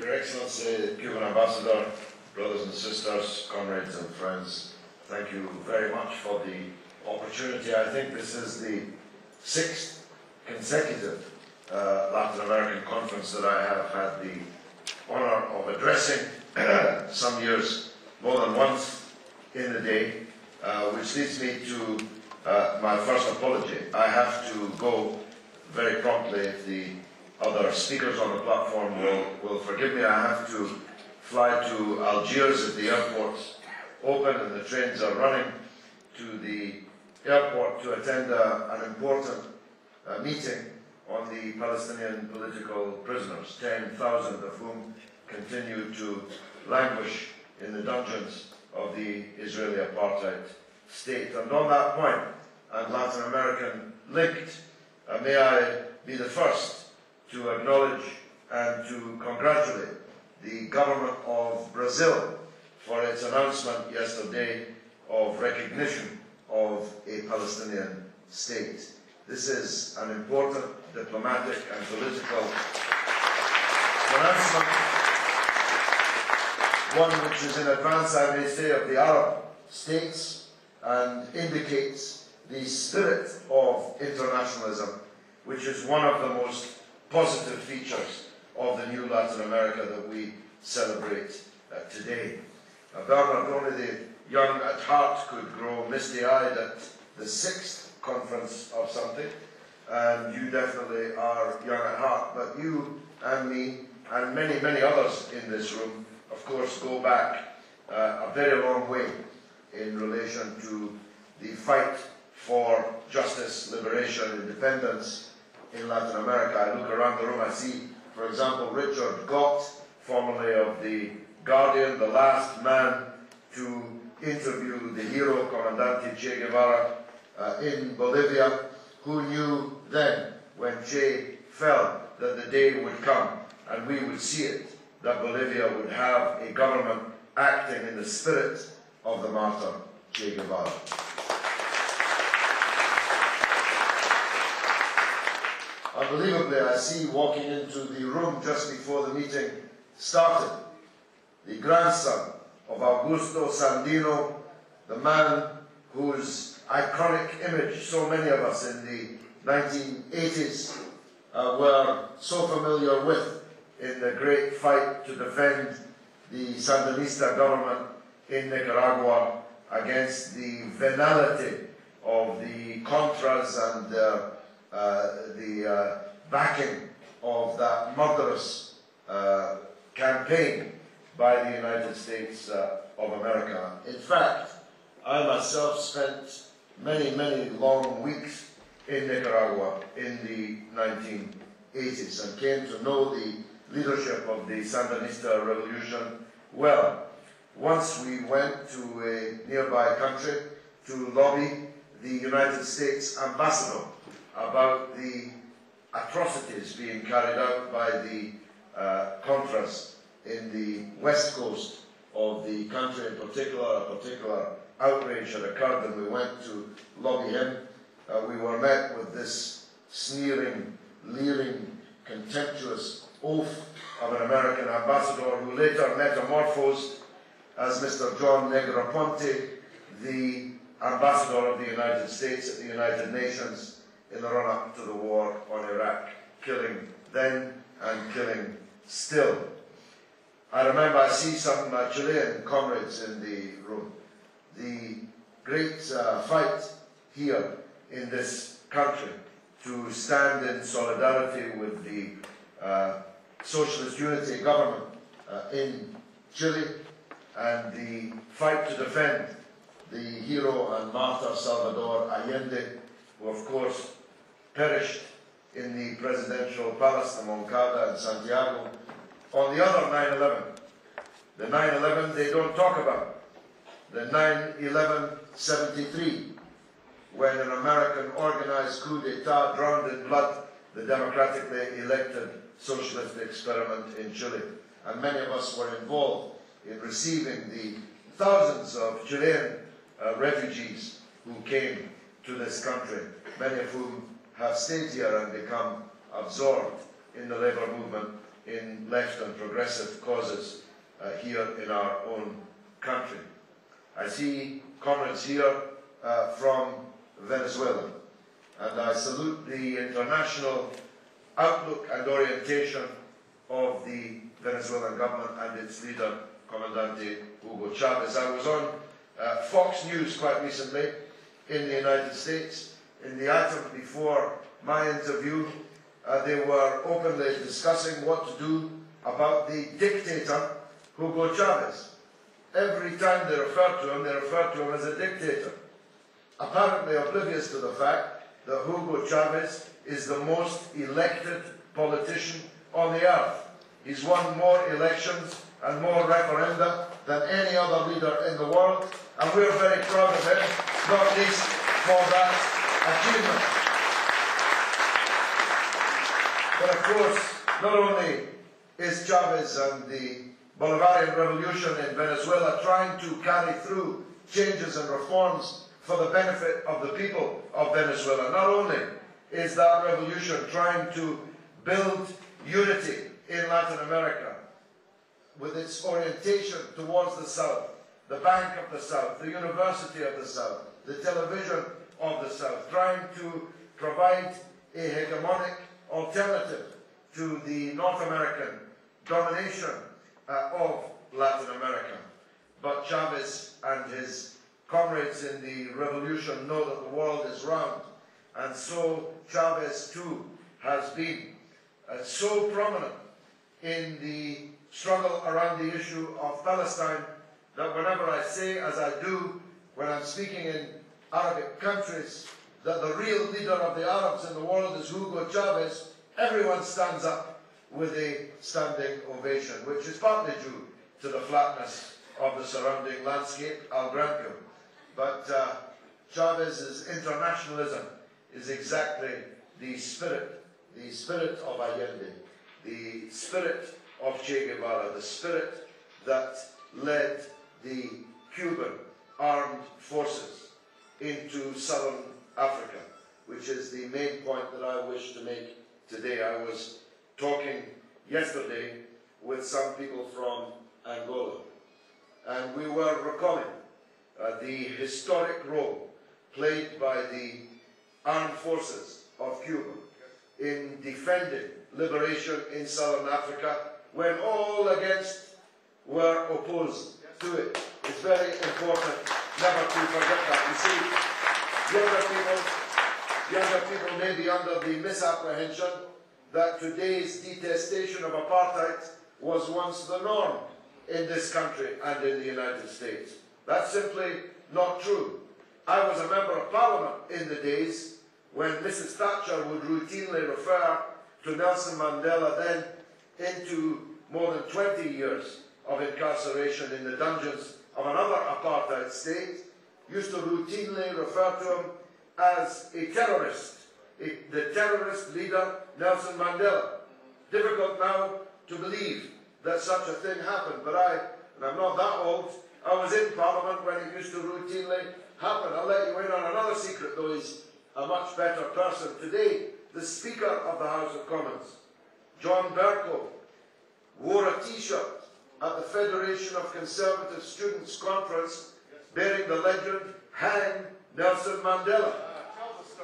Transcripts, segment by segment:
Your Excellency, Cuban Ambassador, brothers and sisters, comrades and friends, thank you very much for the opportunity. I think this is the 6th consecutive Latin American conference that I have had the honour of addressing, some years more than once in a day, which leads me to my first apology. I have to go very promptly if the other speakers on the platform will forgive me. I have to fly to Algiers if the airport's open and the trains are running to the airport to attend an important meeting on the Palestinian political prisoners, 10,000 of whom continue to languish in the dungeons of the Israeli apartheid state. And on that point, and Latin American linked, may I be the first to acknowledge and to congratulate the government of Brazil for its announcement yesterday of recognition of a Palestinian state. This is an important diplomatic and political announcement, one which is in advance, I may say, of the Arab states and indicates the spirit of internationalism, which is one of the most positive features of the new Latin America that we celebrate today. Bernard, only the young at heart could grow misty-eyed at the 6th conference of something, and you definitely are young at heart, but you and me and many, many others in this room, of course, go back a very long way in relation to the fight for justice, liberation, independence in Latin America. I look around the room, I see, for example, Richard Gott, formerly of The Guardian, the last man to interview the hero, Comandante Che Guevara, in Bolivia, who knew then, when Che fell, that the day would come, and we would see it, that Bolivia would have a government acting in the spirit of the martyr Che Guevara. Unbelievably, I see walking into the room just before the meeting started, the grandson of Augusto Sandino, the man whose iconic image so many of us in the 1980s were so familiar with in the great fight to defend the Sandinista government in Nicaragua against the venality of the Contras and the backing of that murderous campaign by the United States of America. In fact, I myself spent many, many long weeks in Nicaragua in the 1980s and came to know the leadership of the Sandinista revolution well. Once we went to a nearby country to lobby the United States ambassador about the atrocities being carried out by the Contras in the west coast of the country in particular. A particular outrage had occurred and we went to lobby him. We were met with this sneering, leering, contemptuous oath of an American ambassador who later metamorphosed as Mr. John Negroponte, the ambassador of the United States at the United Nations in the run-up to the war on Iraq, killing then and killing still. I remember I see some Chilean comrades in the room. The great fight here in this country to stand in solidarity with the Socialist Unity government in Chile, and the fight to defend the hero and martyr Salvador Allende, who of course perished in the presidential palace, the Moncada in Santiago, on the other 9/11. The 9/11 they don't talk about. The 9/11/73, when an American organized coup d'etat drowned in blood the democratically elected socialist experiment in Chile. And many of us were involved in receiving the thousands of Chilean refugees who came to this country, many of whom have stayed here and become absorbed in the labour movement in left and progressive causes here in our own country. I see comrades here from Venezuela, and I salute the international outlook and orientation of the Venezuelan government and its leader, Comandante Hugo Chavez. I was on Fox News quite recently in the United States. In the item before my interview, they were openly discussing what to do about the dictator, Hugo Chavez. Every time they refer to him as a dictator, apparently oblivious to the fact that Hugo Chavez is the most elected politician on the earth. He's won more elections and more referenda than any other leader in the world, and we're very proud of him, not least for that achievement. But of course, not only is Chavez and the Bolivarian Revolution in Venezuela trying to carry through changes and reforms for the benefit of the people of Venezuela, not only is that revolution trying to build unity in Latin America with its orientation towards the South, the Bank of the South, the University of the South, the television of the South, trying to provide a hegemonic alternative to the North American domination of Latin America. But Chavez and his comrades in the revolution know that the world is round, and so Chavez too has been so prominent in the struggle around the issue of Palestine that whenever I say, as I do when I'm speaking in Arabic countries, that the real leader of the Arabs in the world is Hugo Chavez, everyone stands up with a standing ovation, which is partly due to the flatness of the surrounding landscape, I'll grant you. But Chavez's internationalism is exactly the spirit of Allende, the spirit of Che Guevara, the spirit that led the Cuban armed forces into southern Africa, which is the main point that I wish to make today. I was talking yesterday with some people from Angola, and we were recalling the historic role played by the armed forces of Cuba in defending liberation in southern Africa when all against were opposed to it. It's very important never to forget that. You see, younger people may be under the misapprehension that today's detestation of apartheid was once the norm in this country and in the United States. That's simply not true. I was a member of Parliament in the days when Mrs. Thatcher would routinely refer to Nelson Mandela then into more than 20 years of incarceration in the dungeons of another apartheid state, used to routinely refer to him as a terrorist, the terrorist leader Nelson Mandela. Difficult now to believe that such a thing happened, but and I'm not that old, I was in Parliament when it used to routinely happen. I'll let you in on another secret, though he's a much better person. Today, the Speaker of the House of Commons, John Bercow, wore a T-shirt at the Federation of Conservative Students Conference bearing the legend, "Hang Nelson Mandela."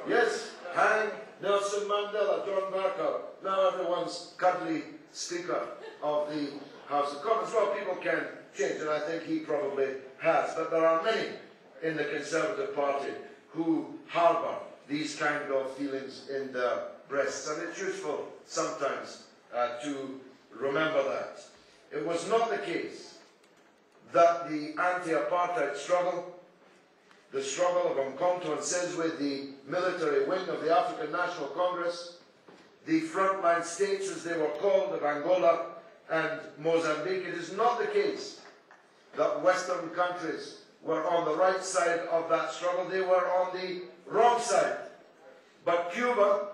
Yes, hang Nelson Mandela, John Bercow. Now everyone's cuddly Speaker of the House of Commons. Well, people can change, and I think he probably has. But there are many in the Conservative Party who harbour these kind of feelings in their breasts, and it's useful sometimes to remember that. It was not the case that the anti-apartheid struggle, the struggle of Umkhonto and Sizwe, the military wing of the African National Congress, the frontline states, as they were called, of Angola and Mozambique, it is not the case that Western countries were on the right side of that struggle. They were on the wrong side. But Cuba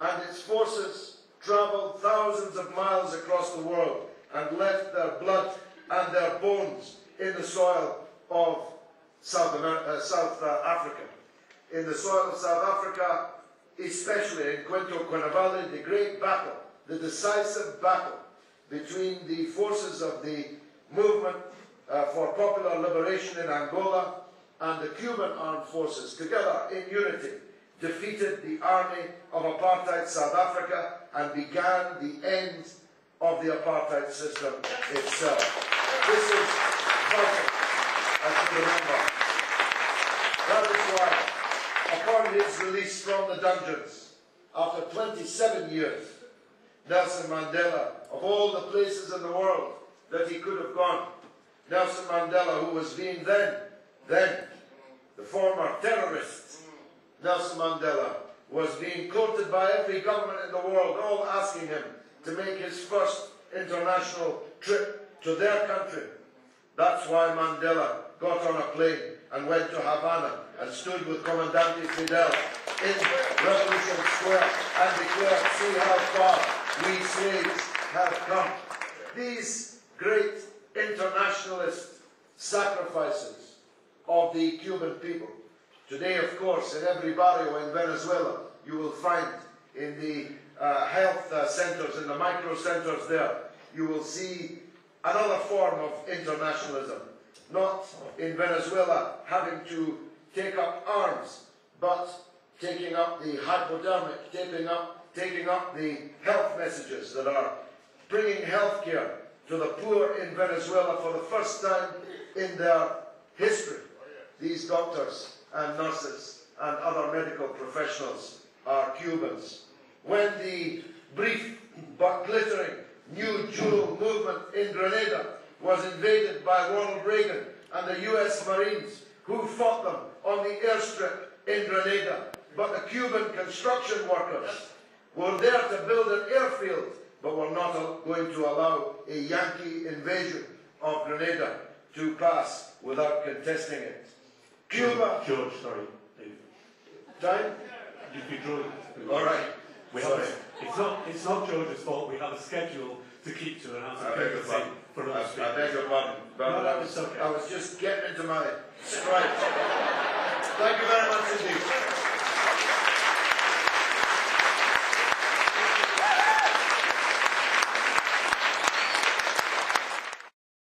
and its forces travelled thousands of miles across the world and left their blood and their bones in the soil of South Africa. In the soil of South Africa, especially in Quinto Quinavale, the great battle the decisive battle between the forces of the movement for popular liberation in Angola and the Cuban armed forces, together in unity, defeated the army of apartheid South Africa and began the end of the apartheid system itself. This is vital, as you remember. That is why, upon his release from the dungeons, after 27 years, Nelson Mandela, of all the places in the world that he could have gone, Nelson Mandela, who was being then the former terrorist, Nelson Mandela, was being courted by every government in the world, all asking him to make his first international trip to their country. That's why Mandela got on a plane and went to Havana and stood with Comandante Fidel in Revolution Square and declared, "See how far we slaves have come." These great internationalist sacrifices of the Cuban people. Today, of course, in every barrio in Venezuela, you will find in the health centers, in the micro centers there, you will see another form of internationalism. Not in Venezuela having to take up arms, but taking up the hypodermic, taking up the health messages that are bringing health care to the poor in Venezuela for the first time in their history. These doctors and nurses and other medical professionals are Cubans. When the brief but glittering New Jewel movement in Grenada was invaded by Ronald Reagan and the US Marines, who fought them on the airstrip in Grenada, but the Cuban construction workers were there to build an airfield, but were not going to allow a Yankee invasion of Grenada to pass without contesting it. Cuba... George, sorry. Time? If you draw it. All right. It's not George's fault. We have a schedule to keep to, and I beg your pardon. I beg your pardon. No, that was okay. I was just getting into my stride. Thank you very much indeed.